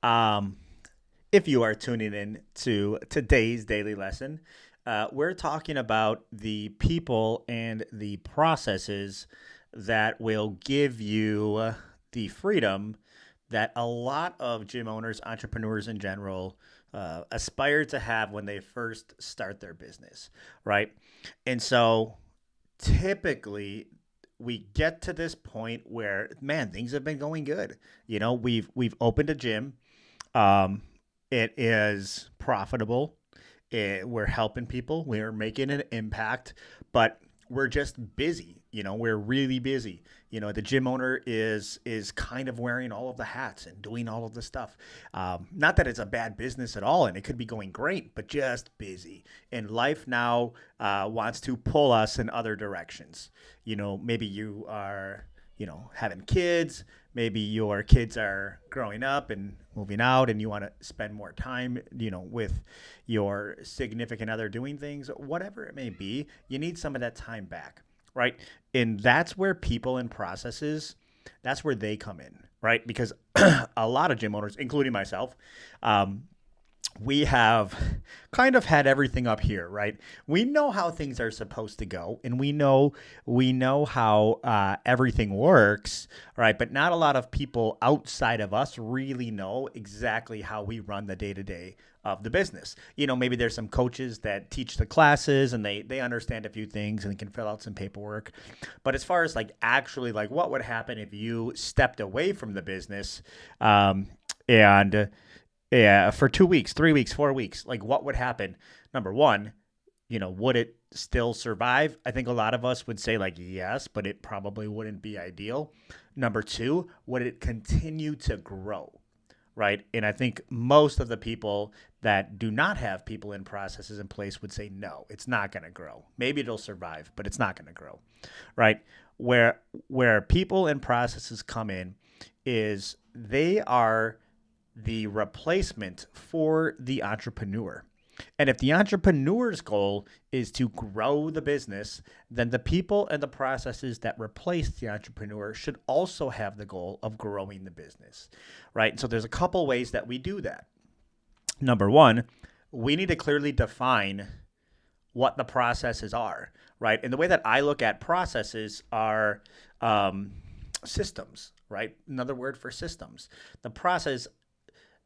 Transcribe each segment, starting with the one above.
Um, if you are tuning in to today's daily lesson, we're talking about the people and the processes that will give you the freedom that a lot of gym owners, entrepreneurs in general, aspire to have when they first start their business, right? And so typically we get to this point where, man, things have been going good. We've opened a gym. um, it is profitable. We're helping people. We're making an impact, but we're just busy. We're really busy. The gym owner is kind of wearing all of the hats and doing all of the stuff. Not that it's a bad business at all, and it could be going great, but just busy. And life now wants to pull us in other directions. Maybe you are having kids. Maybe your kids are growing up and moving out, and you want to spend more time, with your significant other doing things, whatever it may be. You need some of that time back, right? And that's where people and processes, that's where they come in, right? Because a lot of gym owners, including myself, um, we have kind of had everything up here, right? We know how things are supposed to go, and we know how everything works, right? But not a lot of people outside of us really know exactly how we run the day to day of the business. Maybe there's some coaches that teach the classes and they understand a few things and can fill out some paperwork. But as far as like actually like what would happen if you stepped away from the business, and yeah, for 2 weeks, 3 weeks, 4 weeks, like what would happen? Number one, would it still survive? I think a lot of us would say like yes, but it probably wouldn't be ideal. Number two, would it continue to grow? Right. And I think most of the people that do not have people and processes in place would say no, it's not going to grow. Maybe it'll survive, but it's not going to grow. Right. Where people and processes come in is they are the replacement for the entrepreneur. And if the entrepreneur's goal is to grow the business, then the people and the processes that replace the entrepreneur should also have the goal of growing the business, right? And so there's a couple ways that we do that. Number one, we need to clearly define what the processes are, right? And the way that I look at processes are systems, right? Another word for systems. The process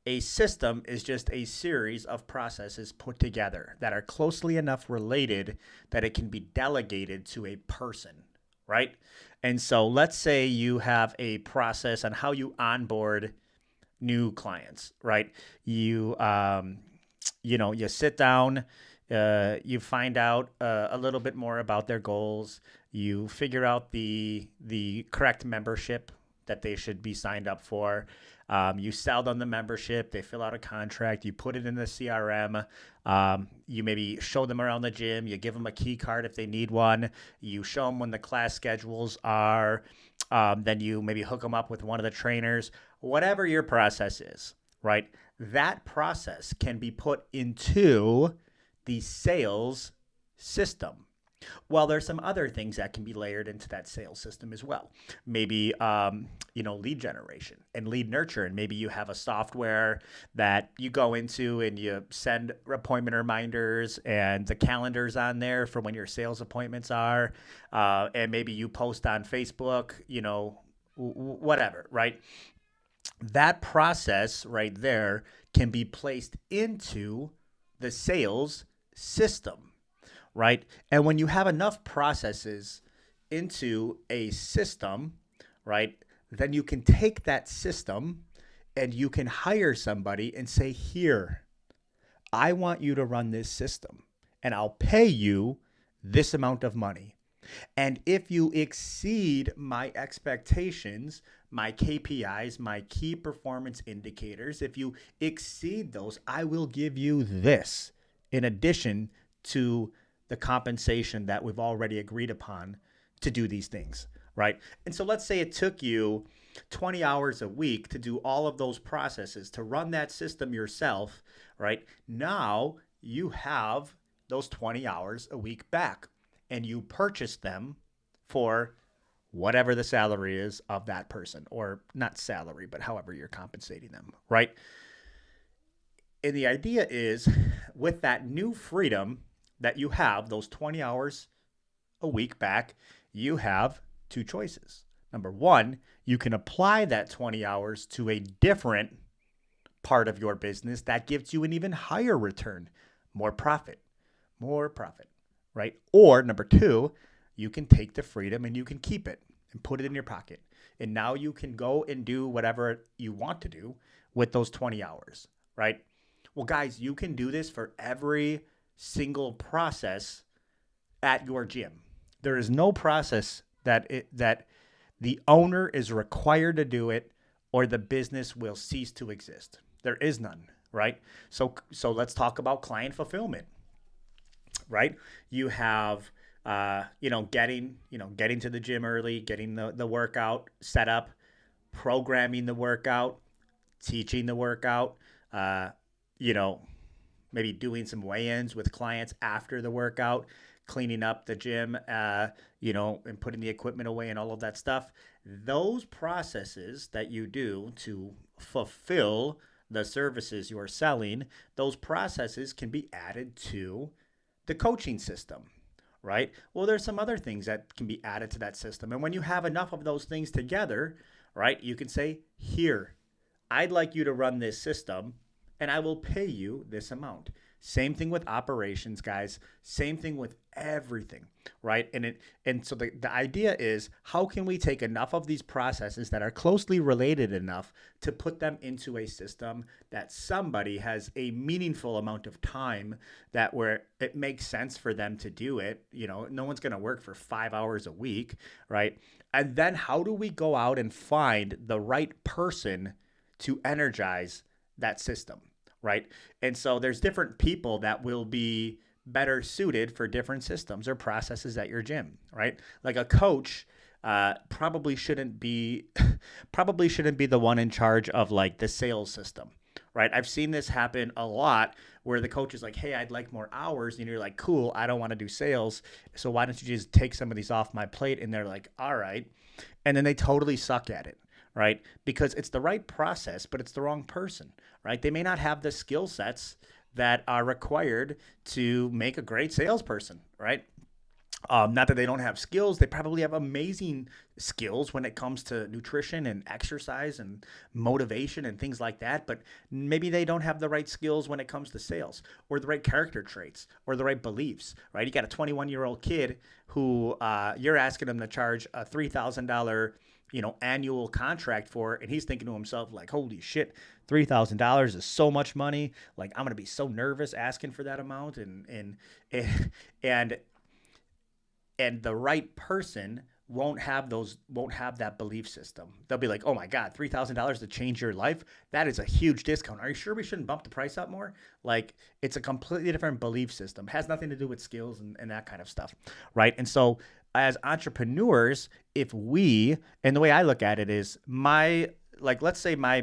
A system is just a series of processes put together that are closely enough related that it can be delegated to a person, right? And so let's say you have a process on how you onboard new clients, right? You sit down, you find out a little bit more about their goals, you figure out the correct membership that they should be signed up for. You sell them the membership, they fill out a contract, you put it in the CRM, you maybe show them around the gym, you give them a key card if they need one, you show them when the class schedules are, then you maybe hook them up with one of the trainers, whatever your process is, right? That process can be put into the sales system. Well, there's some other things that can be layered into that sales system as well. Maybe, lead generation and lead nurture. And maybe you have a software that you go into and you send appointment reminders and the calendars on there for when your sales appointments are. And maybe you post on Facebook, whatever, right? That process right there can be placed into the sales system, right? And when you have enough processes into a system, right, then you can take that system and you can hire somebody and say, here, I want you to run this system and I'll pay you this amount of money. And if you exceed my expectations, my KPIs, my key performance indicators, if you exceed those, I will give you this in addition to the compensation that we've already agreed upon to do these things, right? And so let's say it took you 20 hours a week to do all of those processes, to run that system yourself, right? Now you have those 20 hours a week back and you purchase them for whatever the salary is of that person, or not salary, but however you're compensating them, right? And the idea is with that new freedom that you have, those 20 hours a week back, you have two choices. Number one, you can apply that 20 hours to a different part of your business that gives you an even higher return, more profit, more profit, right? Or number two, you can take the freedom and you can keep it and put it in your pocket. And now you can go and do whatever you want to do with those 20 hours, right? Well, guys, you can do this for every single process at your gym. There is no process that the owner is required to do it or the business will cease to exist. There is none, right? So let's talk about client fulfillment, right? You have getting to the gym early, getting the workout set up, programming the workout, teaching the workout, uh, you know, maybe doing some weigh-ins with clients after the workout, cleaning up the gym, and putting the equipment away and all of that stuff. Those processes that you do to fulfill the services you are selling, those processes can be added to the coaching system, right? Well, there's some other things that can be added to that system. And when you have enough of those things together, right, you can say, here, I'd like you to run this system and I will pay you this amount. Same thing with operations, guys. Same thing with everything, right? So the idea is how can we take enough of these processes that are closely related enough to put them into a system that somebody has a meaningful amount of time that where it makes sense for them to do it. No one's going to work for 5 hours a week, right? And then how do we go out and find the right person to energize that system? Right. And so there's different people that will be better suited for different systems or processes at your gym. Right. Like a coach probably shouldn't be the one in charge of like the sales system. Right. I've seen this happen a lot where the coach is like, hey, I'd like more hours. And you're like, cool, I don't want to do sales. So why don't you just take some of these off my plate? And they're like, all right. And then they totally suck at it. Right? Because it's the right process, but it's the wrong person, right? They may not have the skill sets that are required to make a great salesperson, right? Not that they don't have skills, they probably have amazing skills when it comes to nutrition and exercise and motivation and things like that, but maybe they don't have the right skills when it comes to sales or the right character traits or the right beliefs, right? You got a 21-year-old kid who you're asking him to charge a $3,000 annual contract for it. And he's thinking to himself like, holy shit, $3,000 is so much money. Like I'm going to be so nervous asking for that amount. And the right person won't have that belief system. They'll be like, oh my God, $3,000 to change your life. That is a huge discount. Are you sure we shouldn't bump the price up more? Like it's a completely different belief system. It has nothing to do with skills and that kind of stuff. Right. And so as entrepreneurs, if we, and the way I look at it is let's say my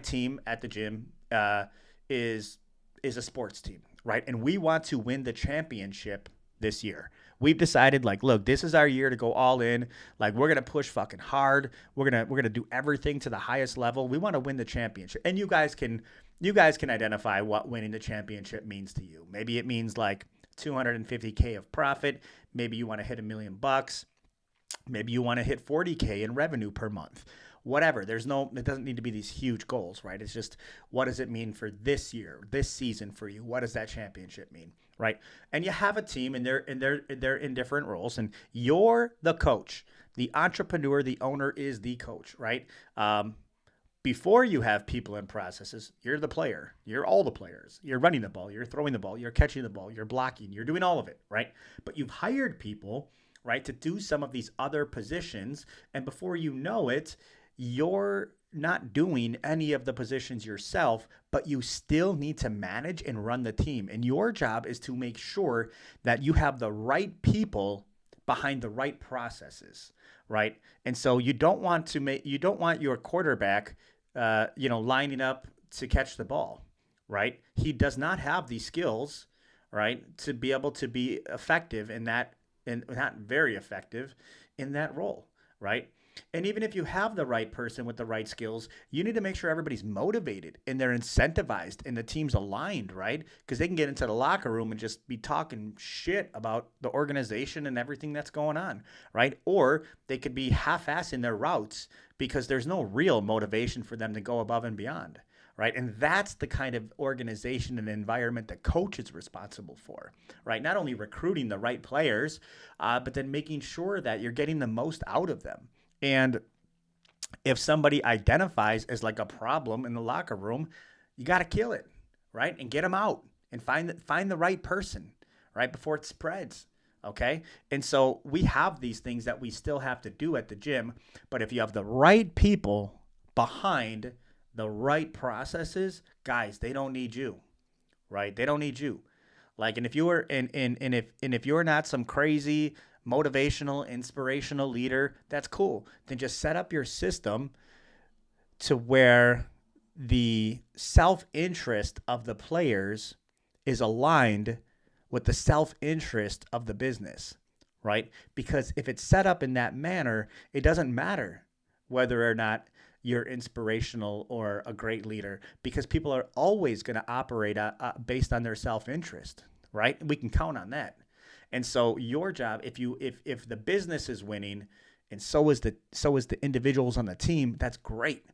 team at the gym is a sports team, right? And we want to win the championship this year. We've decided like, look, this is our year to go all in. Like we're going to push fucking hard. We're going to do everything to the highest level. We want to win the championship. And you guys can identify what winning the championship means to you. Maybe it means like $250K of profit. Maybe you want to hit $1 million. Maybe you want to hit 40K in revenue per month. Whatever. It doesn't need to be these huge goals, right? It's just what does it mean for this year, this season for you? What does that championship mean? Right? And you have a team and they're in different roles and you're the coach. The entrepreneur, the owner is the coach, right? Before you have people and processes, you're the player. You're all the players. You're running the ball. You're throwing the ball. You're catching the ball. You're blocking. You're doing all of it, right? But you've hired people, right, to do some of these other positions. And before you know it, you're not doing any of the positions yourself, but you still need to manage and run the team. And your job is to make sure that you have the right people behind the right processes, right? And so you don't want your quarterback lining up to catch the ball, right? He does not have the skills, right, to be able to be effective in that, and not very effective in that role, right? And even if you have the right person with the right skills, you need to make sure everybody's motivated and they're incentivized and the team's aligned, right? Because they can get into the locker room and just be talking shit about the organization and everything that's going on, right? Or they could be half-assing their routes because there's no real motivation for them to go above and beyond, right? And that's the kind of organization and environment that coach is responsible for, right? Not only recruiting the right players, but then making sure that you're getting the most out of them. And if somebody identifies as like a problem in the locker room, you got to kill it, right? And get them out and find the right person, right? Before it spreads. Okay. And so we have these things that we still have to do at the gym. But if you have the right people behind the right processes, guys, they don't need you, right? They don't need you. Like, and if you were and if you're not some crazy motivational, inspirational leader, that's cool. Then just set up your system to where the self-interest of the players is aligned with the self-interest of the business, right? Because if it's set up in that manner, it doesn't matter whether or not you're inspirational or a great leader, because people are always going to operate based on their self-interest, right? We can count on that. And so your job, if the business is winning, and so is the individuals on the team, that's great.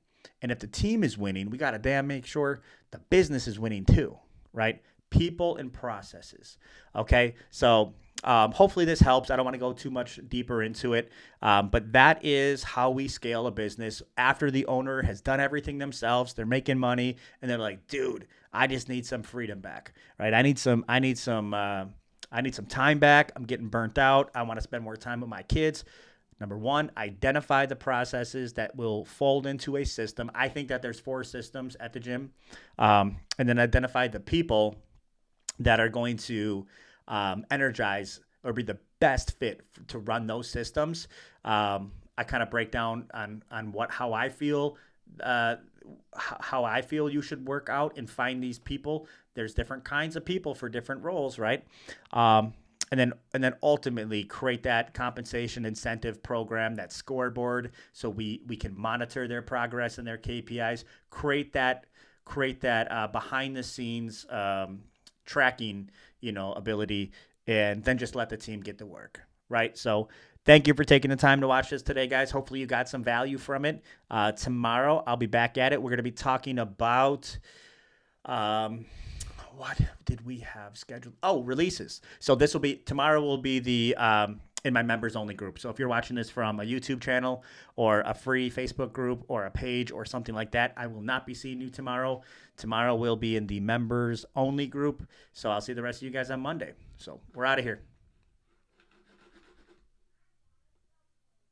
And if the team is winning, we got to damn make sure the business is winning too, right? People and processes. Okay, so hopefully this helps. I don't want to go too much deeper into it, but that is how we scale a business. After the owner has done everything themselves, they're making money, and they're like, dude, I just need some freedom back, right? I need some time back. I'm getting burnt out. I want to spend more time with my kids. Number one, identify the processes that will fold into a system. I think that there's 4 systems at the gym. And then identify the people that are going to energize or be the best fit to run those systems. I kind of break down on how I feel you should work out and find these people. There's different kinds of people for different roles, right? And then ultimately create that compensation incentive program, that scoreboard, so we can monitor their progress and their KPIs. Create that behind the scenes tracking, ability, and then just let the team get to work, right? So thank you for taking the time to watch this today, guys. Hopefully you got some value from it. Tomorrow I'll be back at it. We're going to be talking about what did we have scheduled? Oh, releases. So tomorrow will be the in my members only group. So if you're watching this from a YouTube channel or a free Facebook group or a page or something like that, I will not be seeing you tomorrow. Tomorrow we'll be in the members only group. So I'll see the rest of you guys on Monday. So we're out of here.